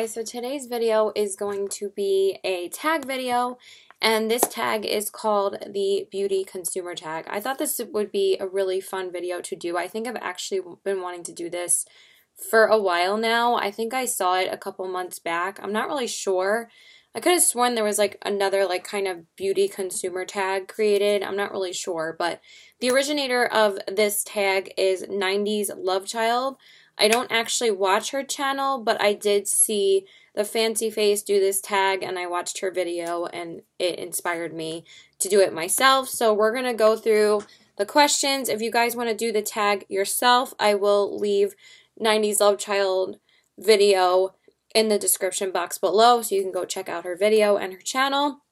guys, so today's video is going to be a tag video, and this tag is called the Beauty Consumer Tag. I thought this would be a really fun video to do. I think I've actually been wanting to do this for a while now. I think I saw it a couple months back. I'm not really sure. I could have sworn there was like another like kind of beauty consumer tag created. I'm not really sure, but the originator of this tag is 90s LoveChild. I don't actually watch her channel, but I did see the Fancy Face do this tag, and I watched her video, and it inspired me to do it myself. So we're going to go through the questions. If you guys want to do the tag yourself, I will leave 90s LoveChild video in the description box below, so you can go check out her video and her channel.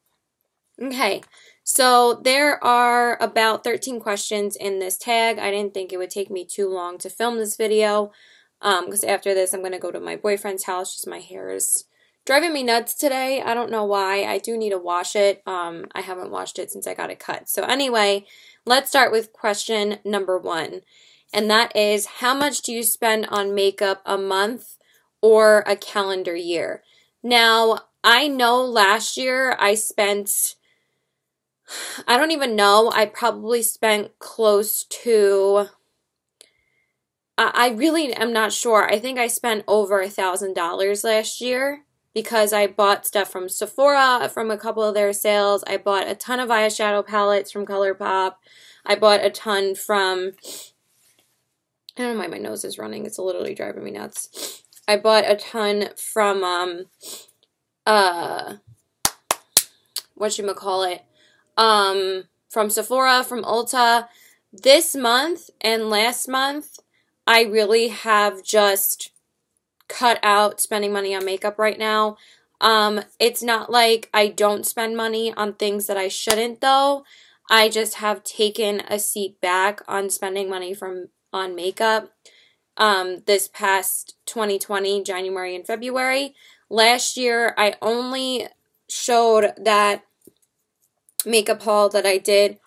Okay, so there are about 13 questions in this tag. I didn't think it would take me too long to film this video, because after this I'm going to go to my boyfriend's house. Just my hair is driving me nuts today. I don't know why. I do need to wash it. I haven't washed it since I got it cut. So anyway, let's start with question number 1. And that is, how much do you spend on makeup a month or a calendar year? Now, I know last year I spent, I don't even know, I probably spent close to, I really am not sure. I think I spent over $1,000 last year because I bought stuff from Sephora, from a couple of their sales. I bought a ton of eyeshadow palettes from ColourPop. I bought a ton from, I don't know why my nose is running. It's literally driving me nuts. I bought a ton from, whatchamacallit, from Sephora, from Ulta. This month and last month, I really have just cut out spending money on makeup right now. It's not like I don't spend money on things that I shouldn't, though. I just have taken a seat back on spending money on makeup. This past 2020, January and February. Last year, I only showed that makeup haul that I did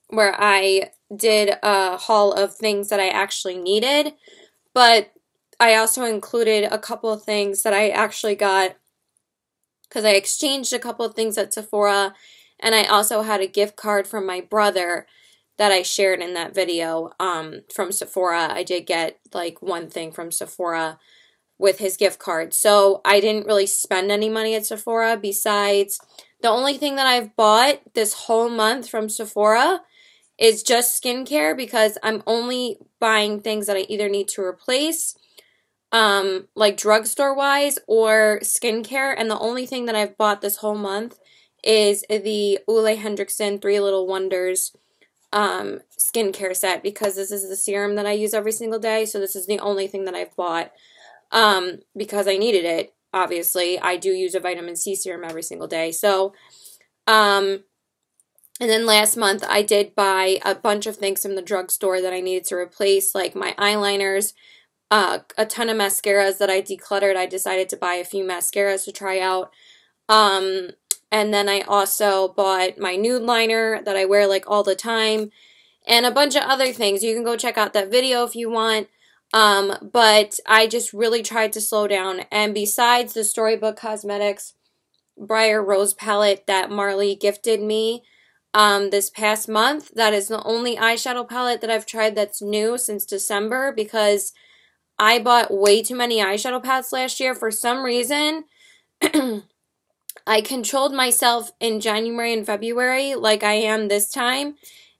where I did a haul of things that I actually needed, but I also included a couple of things that I actually got because I exchanged a couple of things at Sephora, and I also had a gift card from my brother that I shared in that video from Sephora. I did get like one thing from Sephora with his gift card. So I didn't really spend any money at Sephora besides the only thing that I've bought this whole month from Sephora is just skincare, because I'm only buying things that I either need to replace, like drugstore wise, or skincare. And the only thing that I've bought this whole month is the Ole Henriksen 3 Little Wonders skincare set, because this is the serum that I use every single day. So this is the only thing that I've bought because I needed it. Obviously, I do use a vitamin C serum every single day. So, and then last month I did buy a bunch of things from the drugstore that I needed to replace, like my eyeliners, a ton of mascaras that I decluttered. I decided to buy a few mascaras to try out. And then I also bought my nude liner that I wear like all the time, and a bunch of other things. You can go check out that video if you want. But I just really tried to slow down. And besides the Storybook Cosmetics Briar Rose palette that Marley gifted me this past month, that is the only eyeshadow palette that I've tried that's new since December, because I bought way too many eyeshadow palettes last year. For some reason, I controlled myself in January and February like I am this time.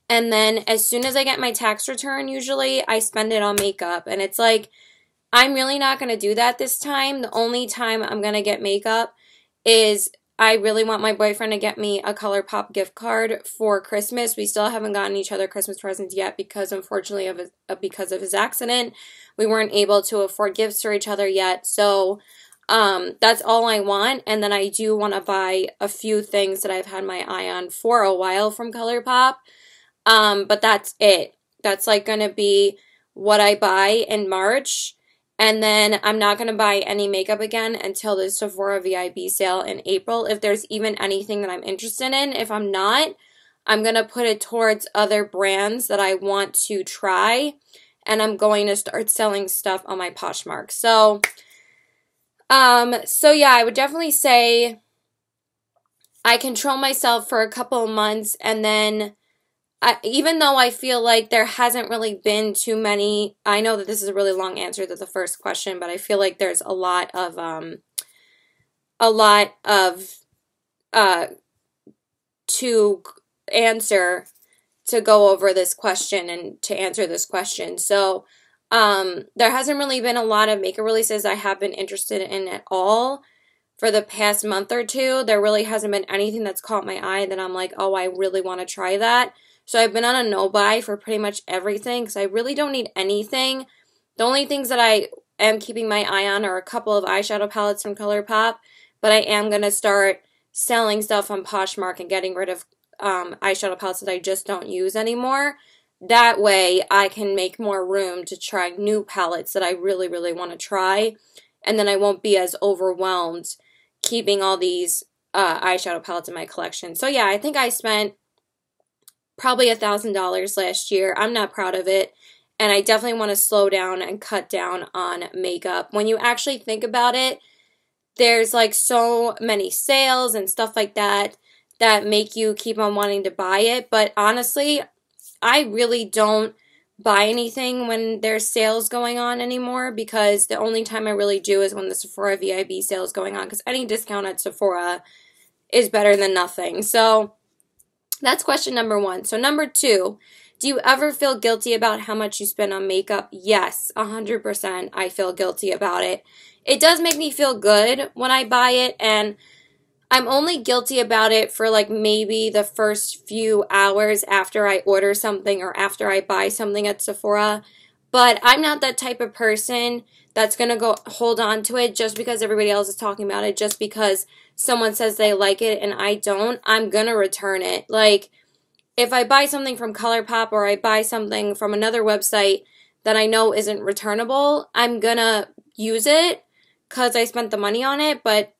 And then as soon as I get my tax return, usually I spend it on makeup. And it's like, I'm really not going to do that this time. The only time I'm going to get makeup is I really want my boyfriend to get me a ColourPop gift card for Christmas. We still haven't gotten each other Christmas presents yet because, unfortunately, because of his accident, we weren't able to afford gifts for each other yet. So that's all I want. And then I do want to buy a few things that I've had my eye on for a while from ColourPop. But that's it. That's like going to be what I buy in March. And then I'm not going to buy any makeup again until the Sephora VIB sale in April, if there's even anything that I'm interested in. If I'm not, I'm going to put it towards other brands that I want to try. And I'm going to start selling stuff on my Poshmark. So So yeah, I would definitely say I control myself for a couple of months, and then even though I feel like there hasn't really been too many, I know that this is a really long answer to the first question, but I feel like there's a lot of uh to answer to go over this question and to answer this question. So, there hasn't really been a lot of makeup releases I have been interested in at all for the past month or two. There really hasn't been anything that's caught my eye that I'm like, oh, I really want to try that. So I've been on a no-buy for pretty much everything because I really don't need anything. The only things that I am keeping my eye on are a couple of eyeshadow palettes from ColourPop, but I am going to start selling stuff on Poshmark and getting rid of eyeshadow palettes that I just don't use anymore. That way I can make more room to try new palettes that I really, really want to try, and then I won't be as overwhelmed keeping all these eyeshadow palettes in my collection. So yeah, I think I spent probably $1,000 last year. I'm not proud of it, and I definitely want to slow down and cut down on makeup. When you actually think about it, there's like so many sales and stuff like that that make you keep on wanting to buy it. But honestly, I really don't buy anything when there's sales going on anymore, because the only time I really do is when the Sephora VIB sale is going on, because any discount at Sephora is better than nothing. So that's question number one. So number two, do you ever feel guilty about how much you spend on makeup? Yes, 100% I feel guilty about it. It does make me feel good when I buy it, and I'm only guilty about it for like maybe the first few hours after I order something or after I buy something at Sephora. But I'm not that type of person that's going to go hold on to it just because everybody else is talking about it, just because someone says they like it and I don't. I'm going to return it. Like, if I buy something from ColourPop or I buy something from another website that I know isn't returnable, I'm going to use it because I spent the money on it. But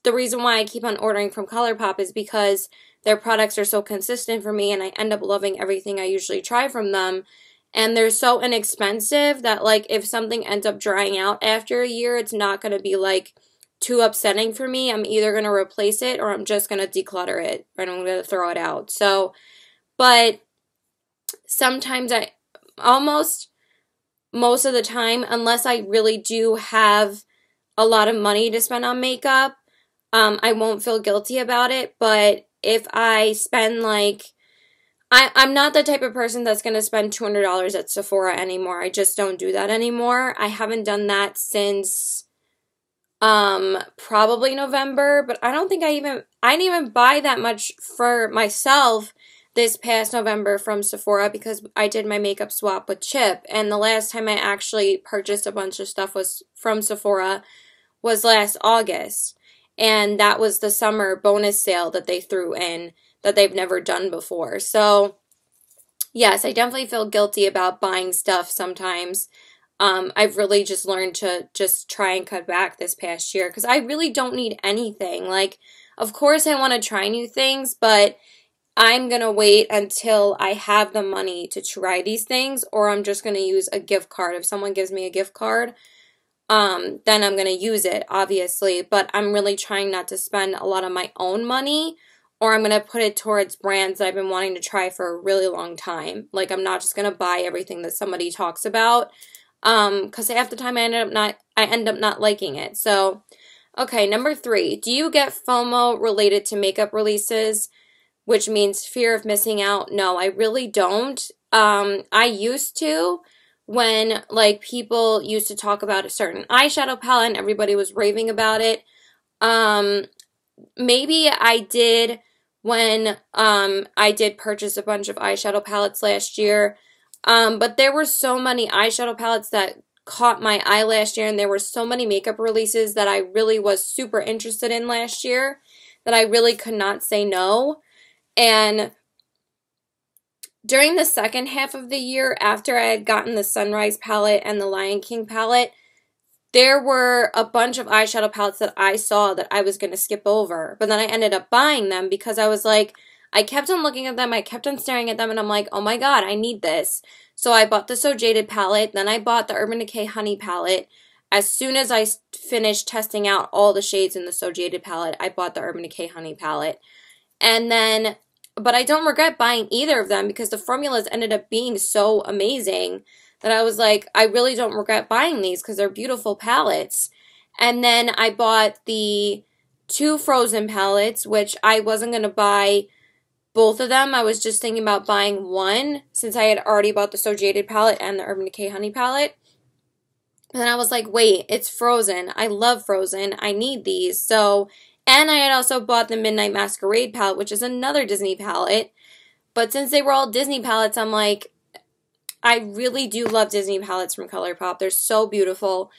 the reason why I keep on ordering from ColourPop is because their products are so consistent for me, and I end up loving everything I usually try from them. And they're so inexpensive that, like, if something ends up drying out after a year, it's not going to be, like, too upsetting for me. I'm either going to replace it or I'm just going to declutter it and I'm going to throw it out. So, but sometimes almost most of the time, unless I really do have a lot of money to spend on makeup, I won't feel guilty about it. But if I spend like, I'm not the type of person that's going to spend $200 at Sephora anymore. I just don't do that anymore. I haven't done that since probably November, but I don't think I didn't even buy that much for myself this past November from Sephora, because I did my makeup swap with Chip, and the last time I actually purchased a bunch of stuff was from Sephora was last August, and that was the summer bonus sale that they threw in that they've never done before. So yes, I definitely feel guilty about buying stuff sometimes. I've really just learned to just try and cut back this past year because I really don't need anything. Like, of course I want to try new things, but I'm going to wait until I have the money to try these things, or I'm just going to use a gift card. If someone gives me a gift card, then I'm going to use it, obviously, but I'm really trying not to spend a lot of my own money, or I'm going to put it towards brands that I've been wanting to try for a really long time. Like, I'm not just going to buy everything that somebody talks about, because half the time I end up not liking it. So, okay, number 3, do you get FOMO related to makeup releases, which means fear of missing out? No, I really don't. I used to, when like people used to talk about a certain eyeshadow palette and everybody was raving about it. Maybe I did when I did purchase a bunch of eyeshadow palettes last year. But there were so many eyeshadow palettes that caught my eye last year, and there were so many makeup releases that I really was super interested in last year that I really could not say no. And during the second half of the year, after I had gotten the Sunrise palette and the Lion King palette, there were a bunch of eyeshadow palettes that I saw that I was going to skip over. But then I ended up buying them because I was like, I kept on looking at them, I kept on staring at them, and I'm like, oh my god, I need this. So I bought the So Jaded palette, then I bought the Urban Decay Honey palette, as soon as I finished testing out all the shades in the So Jaded palette, I bought the Urban Decay Honey palette. And then, but I don't regret buying either of them because the formulas ended up being so amazing that I was like, I really don't regret buying these because they're beautiful palettes. And then I bought the 2 Frozen palettes, which I wasn't going to buy both of them. I was just thinking about buying one since I had already bought the So Jaded palette and the Urban Decay Honey palette. And then I was like, wait, it's Frozen. I love Frozen. I need these. So, and I had also bought the Midnight Masquerade palette, which is another Disney palette. But since they were all Disney palettes, I'm like, I really do love Disney palettes from ColourPop. They're so beautiful.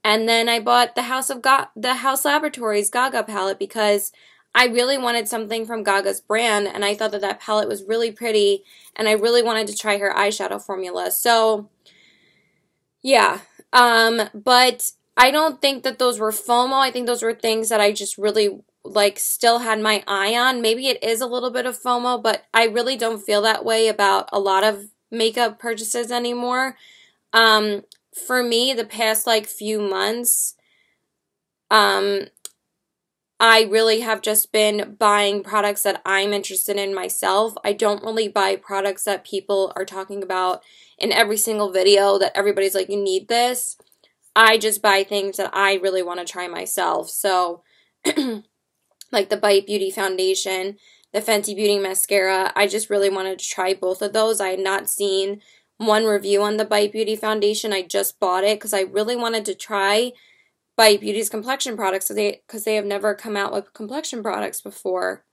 And then I bought the House Laboratories Gaga palette because I really wanted something from Gaga's brand, and I thought that that palette was really pretty, and I really wanted to try her eyeshadow formula. So, yeah. But I don't think that those were FOMO. I think those were things that I just really, like, still had my eye on. Maybe it is a little bit of FOMO, but I really don't feel that way about a lot of makeup purchases anymore. For me, the past, like, few months, I really have just been buying products that I'm interested in myself. I don't really buy products that people are talking about in every single video that everybody's like, you need this. I just buy things that I really want to try myself. So, like the Bite Beauty foundation, the Fenty Beauty mascara, I just really wanted to try both of those. I had not seen one review on the Bite Beauty foundation. I just bought it because I really wanted to try Bite Beauty's complexion products because they have never come out with complexion products before.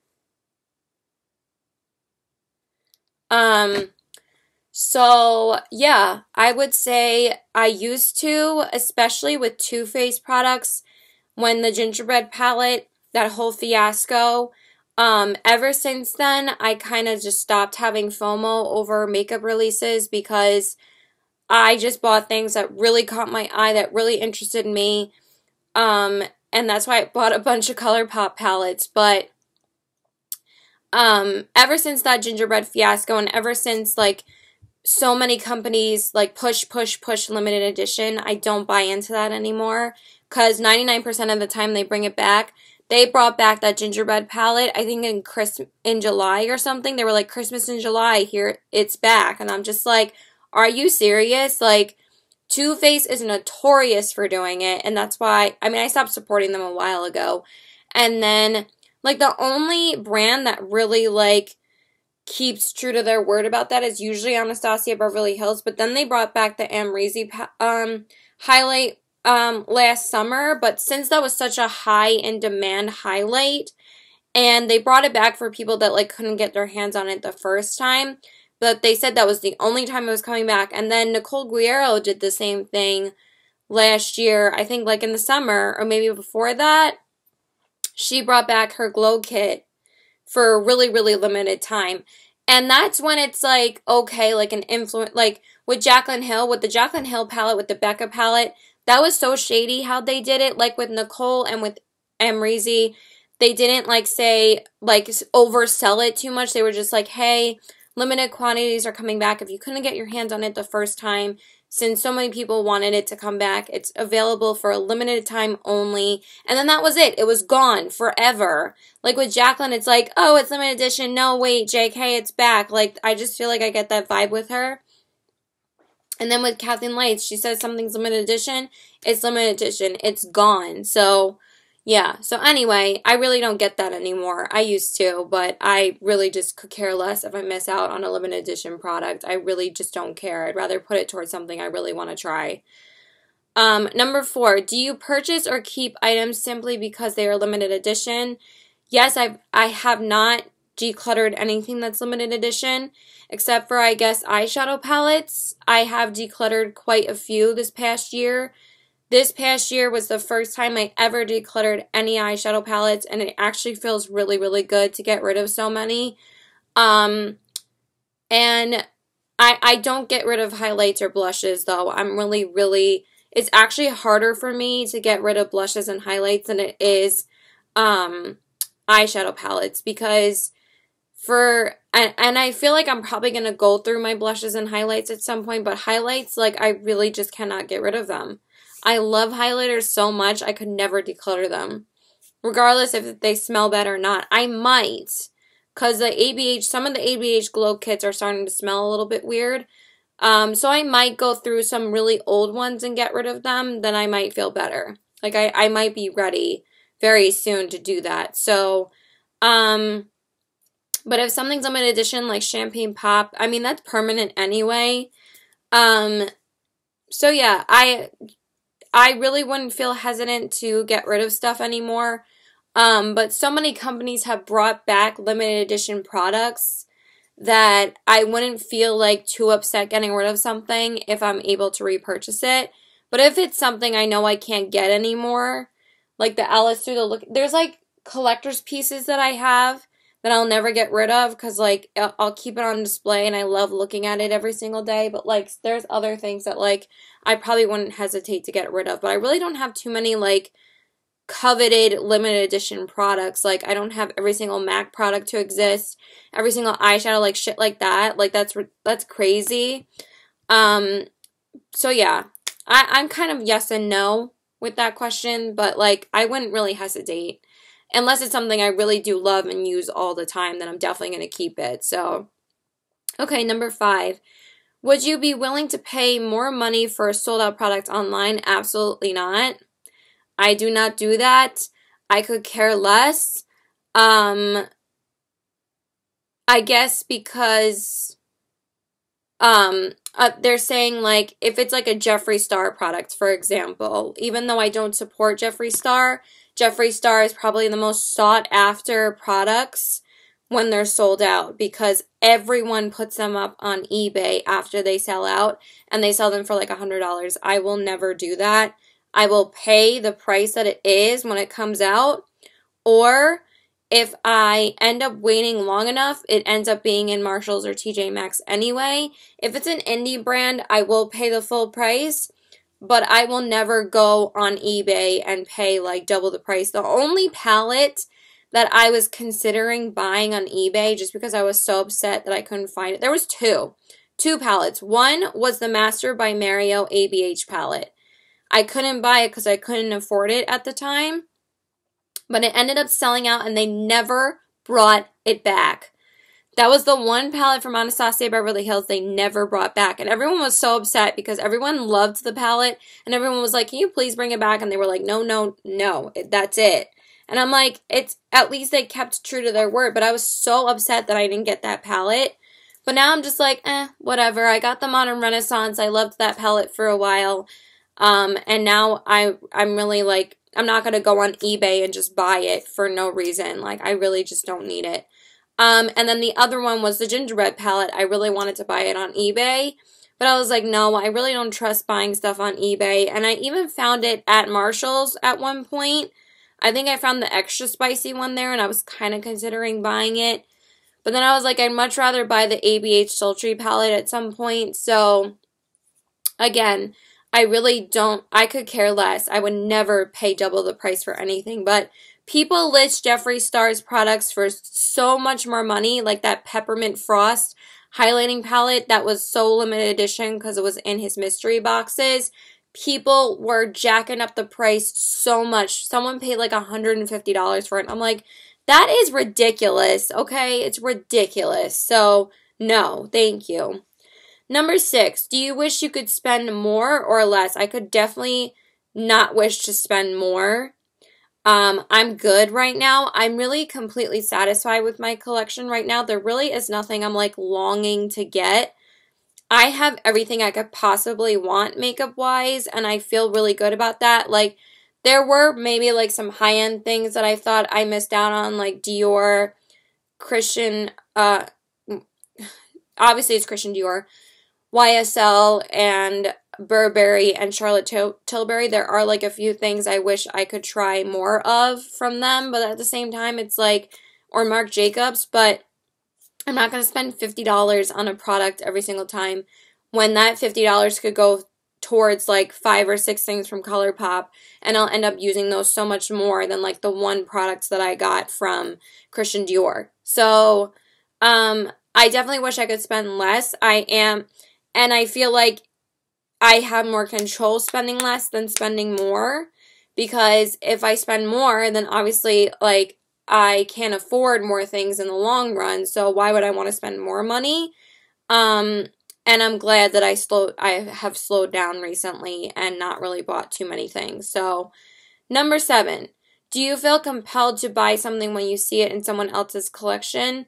So yeah, I would say I used to, especially with Too Faced products, when the gingerbread palette, that whole fiasco, ever since then, I kind of just stopped having FOMO over makeup releases because I just bought things that really caught my eye, that really interested me. And that's why I bought a bunch of ColourPop palettes, but, ever since that gingerbread fiasco and ever since, like, so many companies, like, push limited edition, I don't buy into that anymore, because 99% of the time they bring it back. They brought back that gingerbread palette, I think in July or something. They were like, Christmas in July, here, it's back, and I'm just like, are you serious? Like, Too Faced is notorious for doing it, and that's why, I mean, I stopped supporting them a while ago. And then, like, the only brand that really, like, keeps true to their word about that is usually Anastasia Beverly Hills, but then they brought back the Amrezy highlight last summer, but since that was such a high in demand highlight, and they brought it back for people that, like, couldn't get their hands on it the first time, but they said that was the only time it was coming back. And then Nicole Guerrero did the same thing last year, I think like in the summer, or maybe before that. She brought back her glow kit for a really, really limited time. And that's when it's like, okay, like an influence, like with Jaclyn Hill, with the Jaclyn Hill palette, with the Becca palette, that was so shady how they did it. Like with Nicole and with Amrezy, they didn't like say, like oversell it too much. They were just like, hey, limited quantities are coming back. If you couldn't get your hands on it the first time, since so many people wanted it to come back, it's available for a limited time only. And then that was it. It was gone forever. Like with Jaclyn, it's like, oh, it's limited edition. No, wait, JK, it's back. Like, I just feel like I get that vibe with her. And then with Kathleen Lights, she says something's limited edition. It's limited edition. It's gone. So, yeah. So anyway, I really don't get that anymore. I used to, but I really just could care less if I miss out on a limited edition product. I really just don't care. I'd rather put it towards something I really want to try. Number 4, do you purchase or keep items simply because they are limited edition? Yes, I have not decluttered anything that's limited edition, except for, I guess, eyeshadow palettes. I have decluttered quite a few this past year. This past year was the first time I ever decluttered any eyeshadow palettes, and it actually feels really, really good to get rid of so many. And I don't get rid of highlights or blushes, though. I'm really, it's actually harder for me to get rid of blushes and highlights than it is eyeshadow palettes, because and I feel like I'm probably going to go through my blushes and highlights at some point, but highlights, like, I really just cannot get rid of them. I love highlighters so much, I could never declutter them. Regardless if they smell bad or not. I might. Because some of the ABH glow kits are starting to smell a little bit weird. So I might go through some really old ones and get rid of them. Then I might feel better. Like, I might be ready very soon to do that. So, but if something's limited edition, like Champagne Pop, I mean, that's permanent anyway. So yeah, I really wouldn't feel hesitant to get rid of stuff anymore. But so many companies have brought back limited edition products that I wouldn't feel like too upset getting rid of something if I'm able to repurchase it. But if it's something I know I can't get anymore, like the Alice Through the Look, there's like collector's pieces that I have that I'll never get rid of because like I'll keep it on display and I love looking at it every single day. But like there's other things that like I probably wouldn't hesitate to get rid of. But I really don't have too many like coveted limited edition products. Like I don't have every single MAC product to exist, every single eyeshadow, like shit like that. Like that's crazy. So yeah, I'm kind of yes and no with that question, but like I wouldn't really hesitate unless it's something I really do love and use all the time. Then I'm definitely going to keep it. So okay, number 5. Would you be willing to pay more money for a sold out product online? Absolutely not. I do not do that. I could care less. I guess because they're saying like if it's like a Jeffree Star product, for example, even though I don't support Jeffree Star is probably the most sought after products when they're sold out because everyone puts them up on eBay after they sell out and they sell them for like $100. I will never do that. I will pay the price that it is when it comes out, or if I end up waiting long enough, it ends up being in Marshalls or TJ Maxx anyway. If it's an indie brand, I will pay the full price, but I will never go on eBay and pay like double the price. The only palette that I was considering buying on eBay just because I was so upset that I couldn't find it. There was two palettes. One was the Master by Mario ABH palette. I couldn't buy it because I couldn't afford it at the time. But it ended up selling out and they never brought it back. That was the one palette from Anastasia Beverly Hills they never brought back. And everyone was so upset because everyone loved the palette. And everyone was like, can you please bring it back? And they were like, no, that's it. And I'm like, it's at least they kept true to their word. But I was so upset that I didn't get that palette. But now I'm just like, whatever. I got the Modern Renaissance. I loved that palette for a while. And now I'm really like, I'm not going to go on eBay and just buy it for no reason. Like, I really just don't need it. And then the other one was the gingerbread palette. I really wanted to buy it on eBay. But I was like, no, I really don't trust buying stuff on eBay. And I even found it at Marshalls at one point. I think I found the extra spicy one there, and I was kind of considering buying it. But then I was like, I'd much rather buy the ABH Sultry palette at some point. So, again, I really don't, I could care less. I would never pay double the price for anything. But people list Jeffree Star's products for so much more money, like that Peppermint Frost highlighting palette that was so limited edition because it was in his mystery boxes. People were jacking up the price so much. Someone paid like $150 for it. I'm like, that is ridiculous, okay? It's ridiculous. So, no, thank you. Number 6, do you wish you could spend more or less? I could definitely not wish to spend more. I'm good right now. I'm really completely satisfied with my collection right now. There really is nothing I'm like longing to get. I have everything I could possibly want makeup-wise, and I feel really good about that. Like, there were maybe like some high-end things that I thought I missed out on, like Dior, Christian, obviously it's Christian Dior, YSL, and Burberry, and Charlotte Tilbury. There are like a few things I wish I could try more of from them, but at the same time, it's like, or Marc Jacobs, but I'm not going to spend $50 on a product every single time when that $50 could go towards like 5 or 6 things from ColourPop, and I'll end up using those so much more than like the one product that I got from Christian Dior. So, I definitely wish I could spend less. And I feel like I have more control spending less than spending more, because if I spend more, then obviously, like, I can't afford more things in the long run, so why would I want to spend more money? Um, and I'm glad that I have slowed down recently and not really bought too many things. So, number 7, do you feel compelled to buy something when you see it in someone else's collection?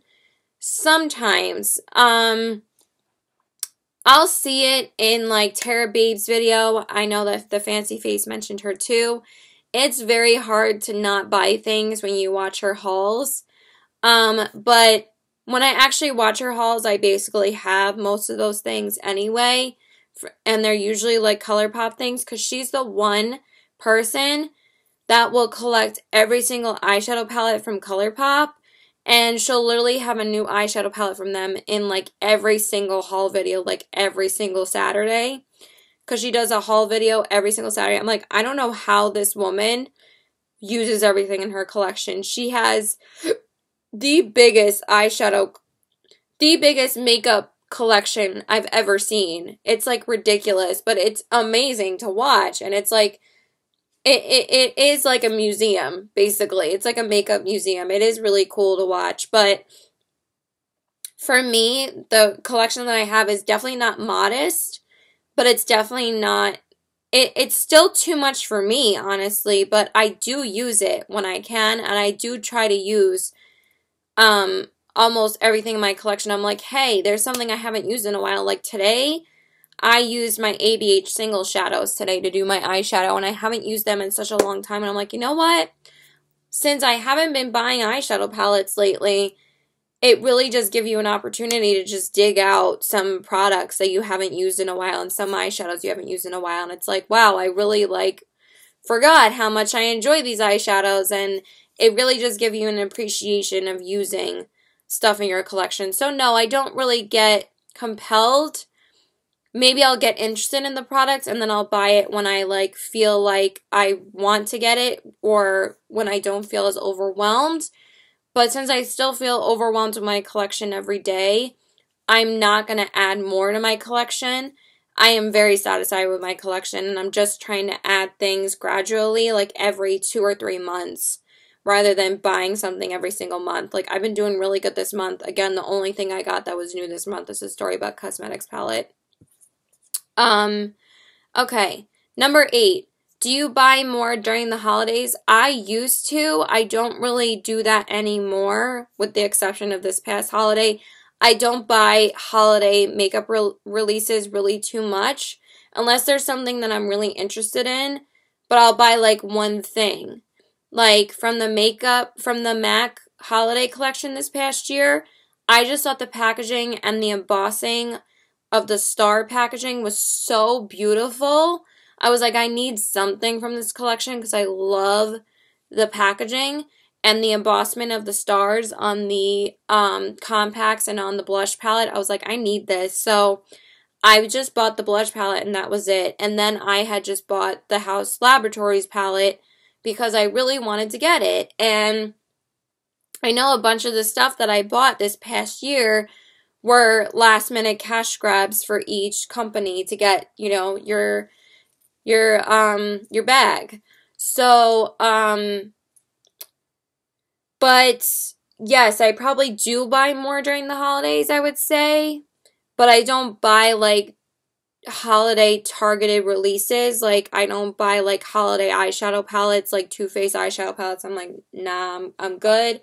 Sometimes. I'll see it in like Tara Babe's video. I know that the Fancy Face mentioned her too. It's very hard to not buy things when you watch her hauls. But when I actually watch her hauls, I basically have most of those things anyway. And they're usually like ColourPop things, because she's the one person that will collect every single eyeshadow palette from ColourPop. And she'll literally have a new eyeshadow palette from them in like every single haul video, like every single Saturday. Because she does a haul video every single Saturday. I'm like, I don't know how this woman uses everything in her collection. She has the biggest makeup collection I've ever seen. It's like ridiculous, but it's amazing to watch. And it's like, it is like a museum, basically. It's like a makeup museum. It is really cool to watch. But for me, the collection that I have is definitely not modest, but it's definitely not, it's still too much for me, honestly, but I do use it when I can, and I do try to use almost everything in my collection. I'm like, hey, there's something I haven't used in a while. Like today, I used my ABH single shadows today to do my eyeshadow, and I haven't used them in such a long time, and I'm like, you know what? Since I haven't been buying eyeshadow palettes lately, it really just gives you an opportunity to just dig out some products that you haven't used in a while and some eyeshadows you haven't used in a while, and it's like, wow, I really like forgot how much I enjoy these eyeshadows, and it really just gives you an appreciation of using stuff in your collection. So no, I don't really get compelled. Maybe I'll get interested in the product and then I'll buy it when I like feel like I want to get it, or when I don't feel as overwhelmed. But since I still feel overwhelmed with my collection every day, I'm not going to add more to my collection. I am very satisfied with my collection, and I'm just trying to add things gradually, like every 2 or 3 months, rather than buying something every single month. Like, I've been doing really good this month. Again, the only thing I got that was new this month is the Storybook Cosmetics palette. Okay. Number 8. Do you buy more during the holidays? I used to. I don't really do that anymore, with the exception of this past holiday. I don't buy holiday makeup releases really too much, unless there's something that I'm really interested in, but I'll buy like one thing. Like from the MAC holiday collection this past year, I just thought the packaging and the embossing of the star packaging was so beautiful. I was like, I need something from this collection because I love the packaging and the embossment of the stars on the compacts and on the blush palette. I was like, I need this. So I just bought the blush palette and that was it. And then I had just bought the House Laboratories palette because I really wanted to get it. And I know a bunch of the stuff that I bought this past year were last minute cash grabs for each company to get, you know, your bag. So, but yes, I probably do buy more during the holidays, I would say, but I don't buy like holiday targeted releases. Like, I don't buy like holiday eyeshadow palettes, like Too Faced eyeshadow palettes. I'm like, nah, I'm good.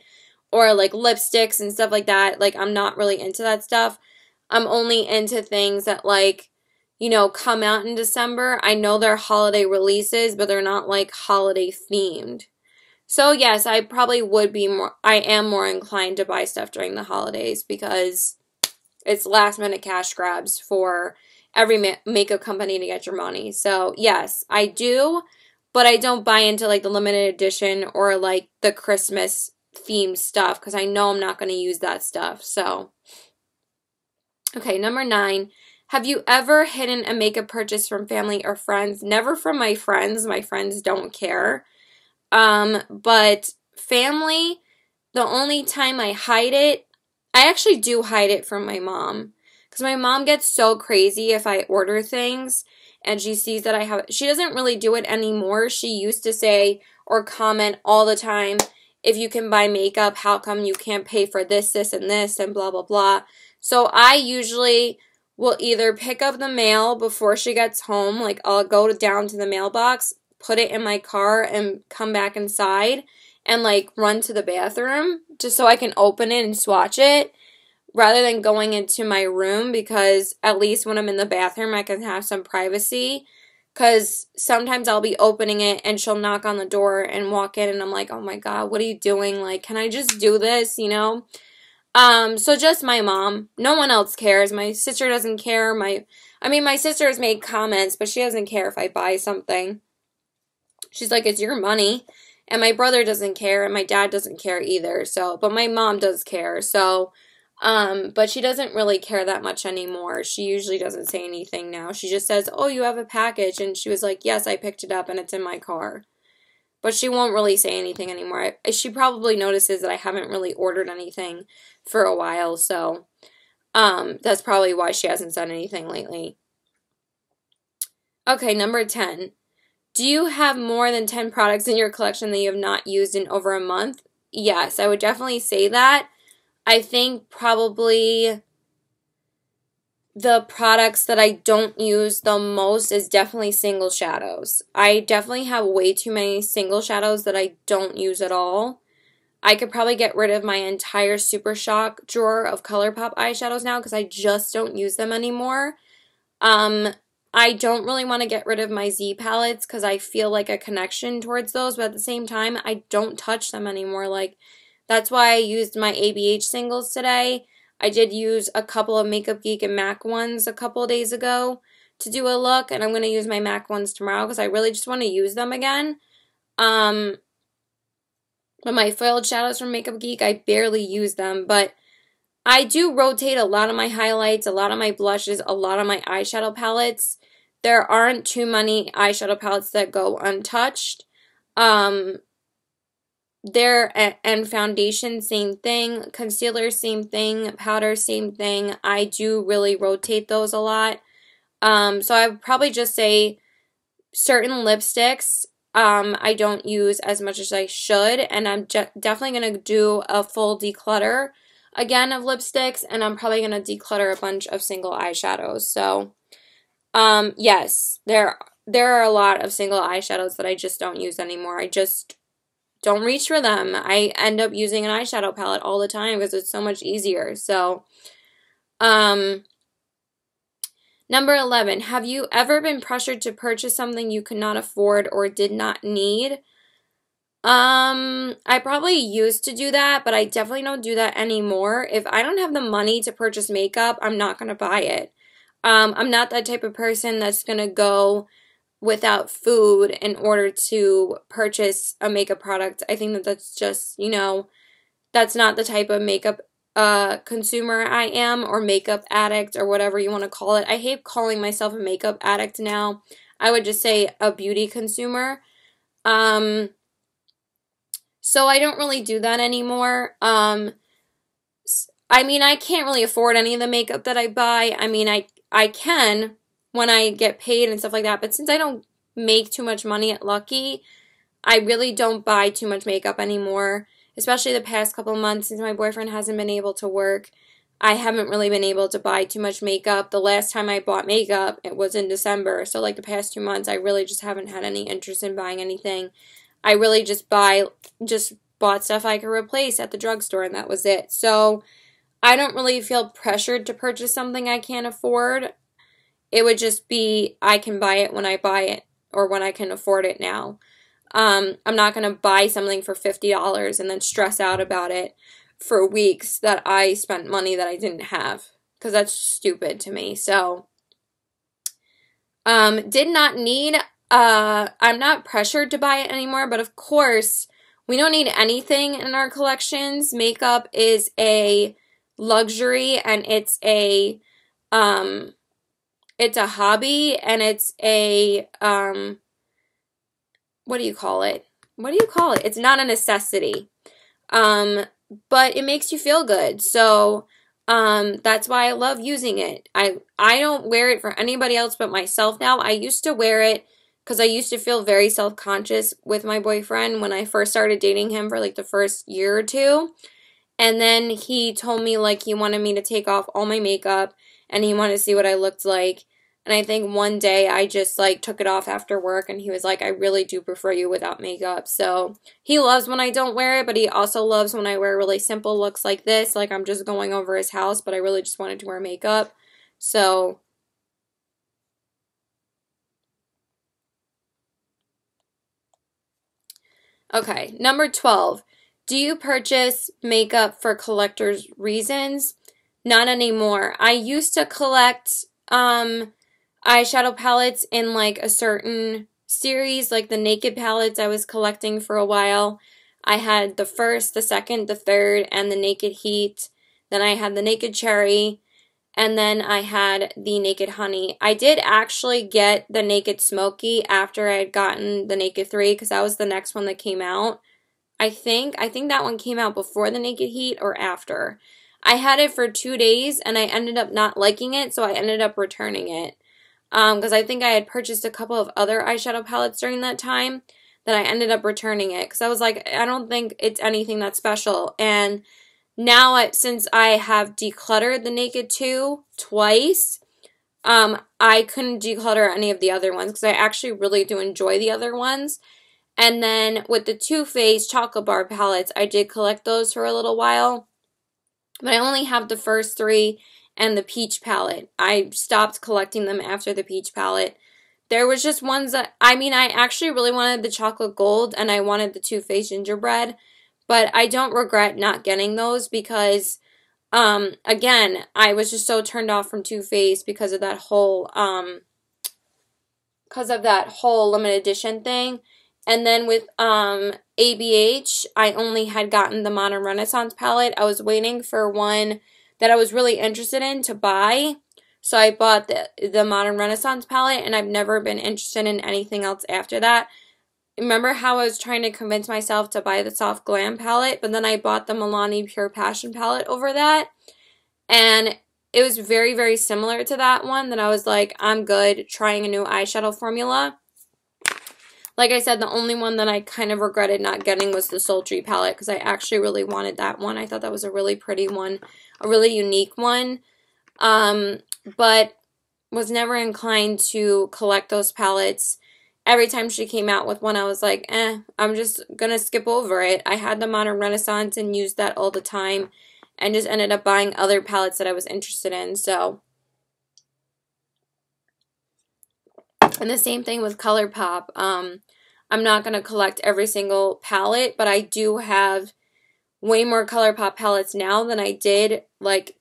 Or like lipsticks and stuff like that. Like, I'm not really into that stuff. I'm only into things that like, you know, come out in December. I know they're holiday releases, but they're not like holiday themed. So yes, I probably would be I am more inclined to buy stuff during the holidays because it's last minute cash grabs for every makeup company to get your money. So yes, I do, but I don't buy into like the limited edition or like the Christmas themed stuff because I know I'm not going to use that stuff. So, okay, number 9. Have you ever hidden a makeup purchase from family or friends? Never from my friends. My friends don't care. But family, the only time I hide it, I actually do hide it from my mom. Because my mom gets so crazy if I order things and she sees that I have, she doesn't really do it anymore. She used to say or comment all the time, if you can buy makeup, how come you can't pay for this, this, and this, and blah, blah, blah. So I usually will either pick up the mail before she gets home, like I'll go down to the mailbox, put it in my car, and come back inside and like run to the bathroom just so I can open it and swatch it rather than going into my room, because at least when I'm in the bathroom I can have some privacy, because sometimes I'll be opening it and she'll knock on the door and walk in and I'm like, oh my god, what are you doing? Like, can I just do this, you know? So just my mom. No one else cares. My sister doesn't care. My sister has made comments, but she doesn't care if I buy something. She's like, it's your money. And my brother doesn't care, and my dad doesn't care either. So, but my mom does care. So, but she doesn't really care that much anymore. She usually doesn't say anything now. She just says, oh, you have a package. And she was like, yes, I picked it up and it's in my car. But she won't really say anything anymore. She probably notices that I haven't really ordered anything for a while. So, that's probably why she hasn't said anything lately. Okay, number 10. Do you have more than 10 products in your collection that you have not used in over a month? Yes, I would definitely say that. I think probably the products that I don't use the most is definitely single shadows. I definitely have way too many single shadows that I don't use at all. I could probably get rid of my entire Super Shock drawer of ColourPop eyeshadows now because I just don't use them anymore. I don't really want to get rid of my Z palettes because I feel like a connection towards those, but at the same time, I don't touch them anymore. Like, that's why I used my ABH singles today. I did use a couple of Makeup Geek and MAC ones a couple of days ago to do a look, and I'm going to use my MAC ones tomorrow because I really just want to use them again. But my foiled shadows from Makeup Geek, I barely use them, but I do rotate a lot of my highlights, a lot of my blushes, a lot of my eyeshadow palettes. There aren't too many eyeshadow palettes that go untouched. And foundation, same thing. Concealer, same thing. Powder, same thing. I do really rotate those a lot. So I would probably just say certain lipsticks I don't use as much as I should. And I'm definitely going to do a full declutter again of lipsticks. And I'm probably going to declutter a bunch of single eyeshadows. So, yes, there are a lot of single eyeshadows that I just don't use anymore. I just don't reach for them. I end up using an eyeshadow palette all the time because it's so much easier. So, number 11, have you ever been pressured to purchase something you could not afford or did not need? I probably used to do that, but I definitely don't do that anymore. If I don't have the money to purchase makeup, I'm not going to buy it. I'm not that type of person that's going to go without food in order to purchase a makeup product. I think that that's just, you know, that's not the type of makeup consumer I am, or makeup addict, or whatever you want to call it. I hate calling myself a makeup addict now. I would just say a beauty consumer. So I don't really do that anymore. I mean, I can't really afford any of the makeup that I buy. I mean, I can when I get paid and stuff like that, but since I don't make too much money at Lucky, I really don't buy too much makeup anymore, especially the past couple of months since my boyfriend hasn't been able to work. I haven't really been able to buy too much makeup. The last time I bought makeup, it was in December, so like the past 2 months, I really just haven't had any interest in buying anything. I really just bought stuff I could replace at the drugstore, and that was it. So I don't really feel pressured to purchase something I can't afford. It would just be I can buy it when I buy it, or when I can afford it now. I'm not going to buy something for $50 and then stress out about it for weeks that I spent money that I didn't have, because that's stupid to me. So, did not need, I'm not pressured to buy it anymore, but of course, we don't need anything in our collections. Makeup is a luxury, and it's a hobby, and it's a, what do you call it? It's not a necessity. But it makes you feel good. So, That's why I love using it. I don't wear it for anybody else but myself now. I used to wear it because I used to feel very self-conscious with my boyfriend when I first started dating him for like the first year or two. And then he told me like he wanted me to take off all my makeup and he wanted to see what I looked like. And I think one day I just like took it off after work and he was like, I really do prefer you without makeup. So he loves when I don't wear it, but he also loves when I wear really simple looks like this. Like I'm just going over his house, but I really just wanted to wear makeup. So okay, number 12. Do you purchase makeup for collector's reasons? Not anymore. I used to collect eyeshadow palettes in like a certain series, like the Naked palettes I was collecting for a while. I had the first, the second, the third, and the Naked Heat. Then I had the Naked Cherry, and then I had the Naked Honey. I did actually get the Naked Smoky after I had gotten the Naked 3 because that was the next one that came out. I think that one came out before the Naked Heat or after. I had it for 2 days and I ended up not liking it, so I ended up returning it. Because I think I had purchased a couple of other eyeshadow palettes during that time that I ended up returning it. Because I was like, I don't think it's anything that special. And now, since I have decluttered the Naked 2 twice, I couldn't declutter any of the other ones because I actually really do enjoy the other ones. And then with the Too Faced chocolate bar palettes, I did collect those for a little while. But I only have the first 3 and the peach palette. I stopped collecting them after the peach palette. There was just ones that, I mean, I actually really wanted the chocolate gold and I wanted the Too Faced gingerbread. But I don't regret not getting those because, again, I was just so turned off from Too Faced because of that whole limited edition thing. And then with ABH, I only had gotten the Modern Renaissance palette. I was waiting for one that I was really interested in to buy. So I bought the Modern Renaissance palette, and I've never been interested in anything else after that. Remember how I was trying to convince myself to buy the Soft Glam palette, but then I bought the Milani Pure Passion palette over that. And it was very, very similar to that one that I was like, I'm good trying a new eyeshadow formula. Like I said, the only one that I kind of regretted not getting was the Sultry palette because I actually really wanted that one. I thought that was a really pretty one, a really unique one, but was never inclined to collect those palettes. Every time she came out with one, I was like, I'm just going to skip over it. I had the Modern Renaissance and used that all the time and just ended up buying other palettes that I was interested in, so. And the same thing with ColourPop. I'm not going to collect every single palette, but I do have way more ColourPop palettes now than I did like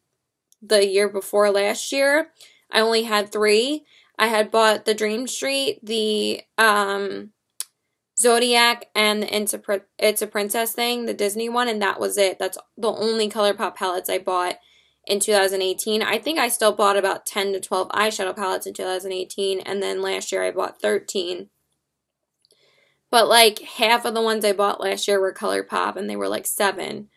the year before last year. I only had 3. I had bought the Dream Street, the Zodiac, and the It's a Princess thing, the Disney one, and that was it. That's the only ColourPop palettes I bought in 2018. I think I still bought about 10 to 12 eyeshadow palettes in 2018, and then last year I bought 13. But like half of the ones I bought last year were ColourPop, and they were like 7.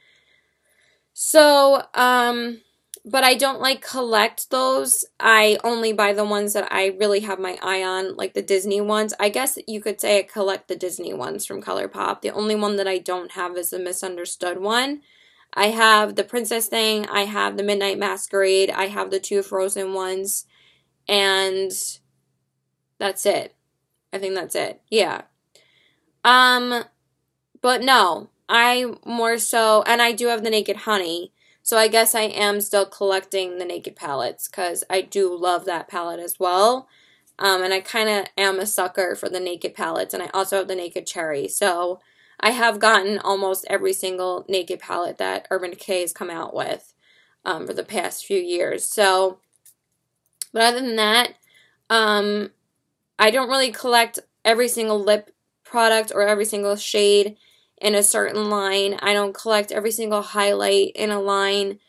So, but I don't like collect those. I only buy the ones that I really have my eye on, like the Disney ones. I guess you could say I collect the Disney ones from ColourPop. The only one that I don't have is the Misunderstood one. I have the Princess thing, I have the Midnight Masquerade, I have the 2 Frozen ones, and that's it. I think that's it. Yeah. But no, I more so, and I do have the Naked Honey, so I guess I am still collecting the Naked palettes, because I do love that palette as well. And I kind of am a sucker for the Naked palettes, and I also have the Naked Cherry, so I have gotten almost every single Naked palette that Urban Decay has come out with for the past few years. So, but other than that, I don't really collect every single lip product or every single shade in a certain line. I don't collect every single highlight in a line.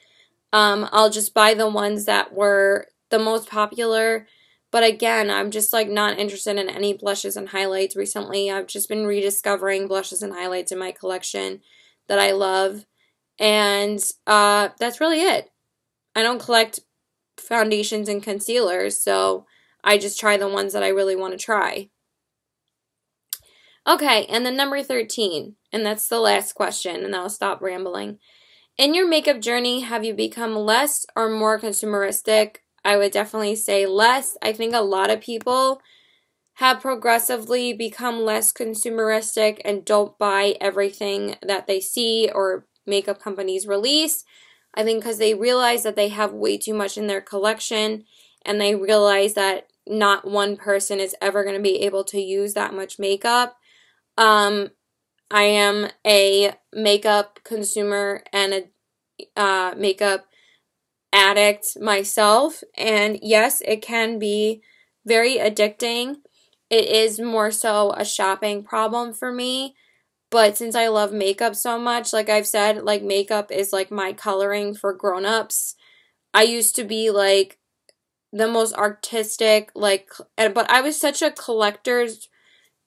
I'll just buy the ones that were the most popular. But again, I'm just like not interested in any blushes and highlights recently. I've just been rediscovering blushes and highlights in my collection that I love. And that's really it. I don't collect foundations and concealers, so I just try the ones that I really want to try. Okay, and then number 13, and that's the last question, and I'll stop rambling. In your makeup journey, have you become less or more consumeristic? I would definitely say less. I think a lot of people have progressively become less consumeristic and don't buy everything that they see or makeup companies release. I think because they realize that they have way too much in their collection, and they realize that not one person is ever going to be able to use that much makeup. I am a makeup consumer and a makeup addict myself, and yes, it can be very addicting. It is more so a shopping problem for me, but since I love makeup so much, like I've said, like makeup is like my coloring for grown-ups. I used to be like the most artistic, like, but I was such a collector's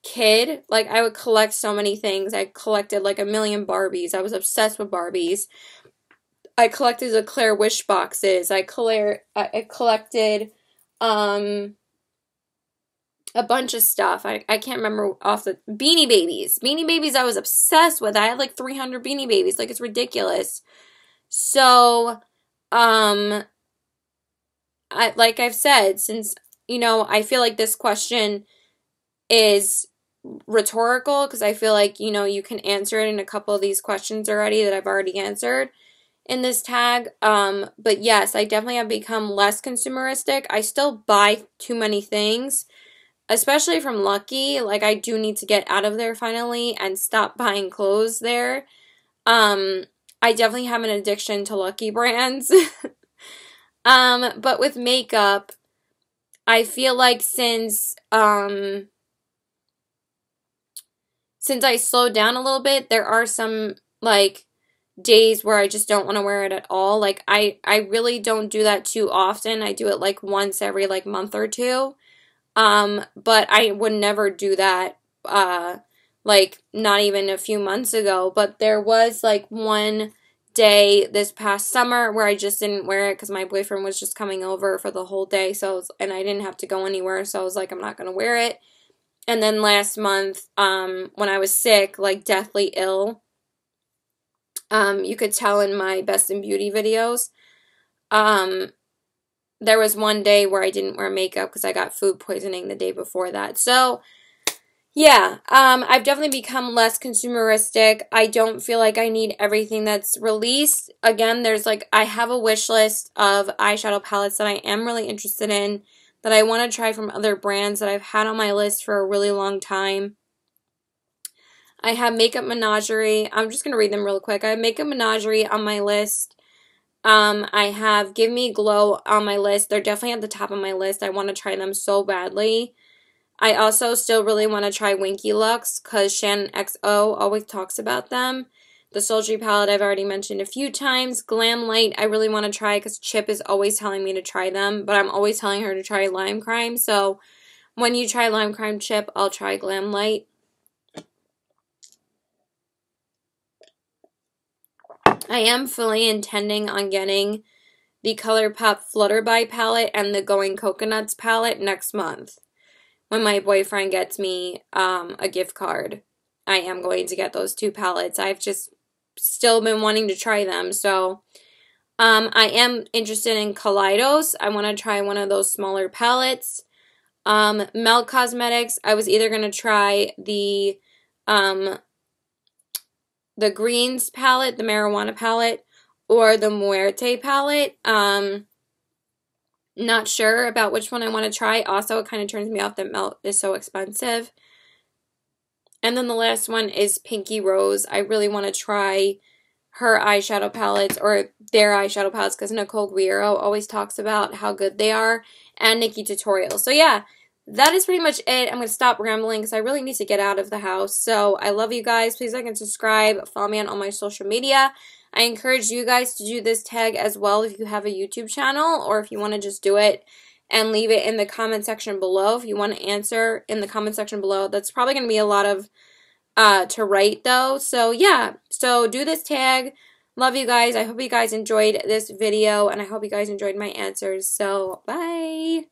kid. Like, I would collect so many things. I collected like a million Barbies. I was obsessed with Barbies. I collected the Claire Wish boxes. I collected a bunch of stuff. I can't remember off the Beanie Babies. Beanie Babies I was obsessed with. I had like 300 Beanie Babies. Like, it's ridiculous. So, like I've said, since, you know, I feel like this question is rhetorical because I feel like, you know, you can answer it in a couple of these questions already that I've already answered in this tag. But yes, I definitely have become less consumeristic. I still buy too many things, especially from Lucky. Like, I do need to get out of there finally and stop buying clothes there. I definitely have an addiction to Lucky brands. But with makeup, I feel like since I slowed down a little bit, there are some, like, days where I just don't want to wear it at all. Like, I really don't do that too often. I do it, like, once every, like, month or two. But I would never do that, like, not even a few months ago. But there was, like, one day this past summer where I just didn't wear it because my boyfriend was just coming over for the whole day, and I didn't have to go anywhere, so I was like, I'm not gonna wear it. And then last month, when I was sick, like deathly ill, you could tell in my Best in Beauty videos, there was one day where I didn't wear makeup because I got food poisoning the day before that. So, yeah, I've definitely become less consumeristic. I don't feel like I need everything that's released. Again, there's like, I have a wish list of eyeshadow palettes that I am really interested in, that I want to try from other brands that I've had on my list for a really long time. I have Makeup Menagerie. I'm just going to read them real quick. I have Makeup Menagerie on my list. I have Give Me Glow on my list. They're definitely at the top of my list. I want to try them so badly. I also still really want to try Winky Lux because Shannon XO always talks about them. The Sultry palette I've already mentioned a few times. Glam Light I really want to try because Chip is always telling me to try them, but I'm always telling her to try Lime Crime. So when you try Lime Crime, Chip, I'll try Glam Light. I am fully intending on getting the ColourPop Flutterby palette and the Going Coconuts palette next month. When my boyfriend gets me a gift card, I am going to get those two palettes. I've just still been wanting to try them. So I am interested in Kaleidos. I want to try one of those smaller palettes. Melt Cosmetics, I was either going to try the Greens palette, the Marijuana palette, or the Muerte palette. Not sure about which one I want to try. Also, it kind of turns me off that Melt is so expensive. And then the last one is Pinky Rose. I really want to try her eyeshadow palettes, or their eyeshadow palettes, because Nicole Guerrero always talks about how good they are, and Nikki Tutorial. So yeah, that is pretty much it. I'm going to stop rambling because I really need to get out of the house. So I love you guys. Please like and subscribe. Follow me on all my social media. I encourage you guys to do this tag as well if you have a YouTube channel, or if you want to just do it and leave it in the comment section below. If you want to answer in the comment section below, that's probably going to be a lot of to write though. So yeah, so do this tag. Love you guys. I hope you guys enjoyed this video, and I hope you guys enjoyed my answers. So, bye!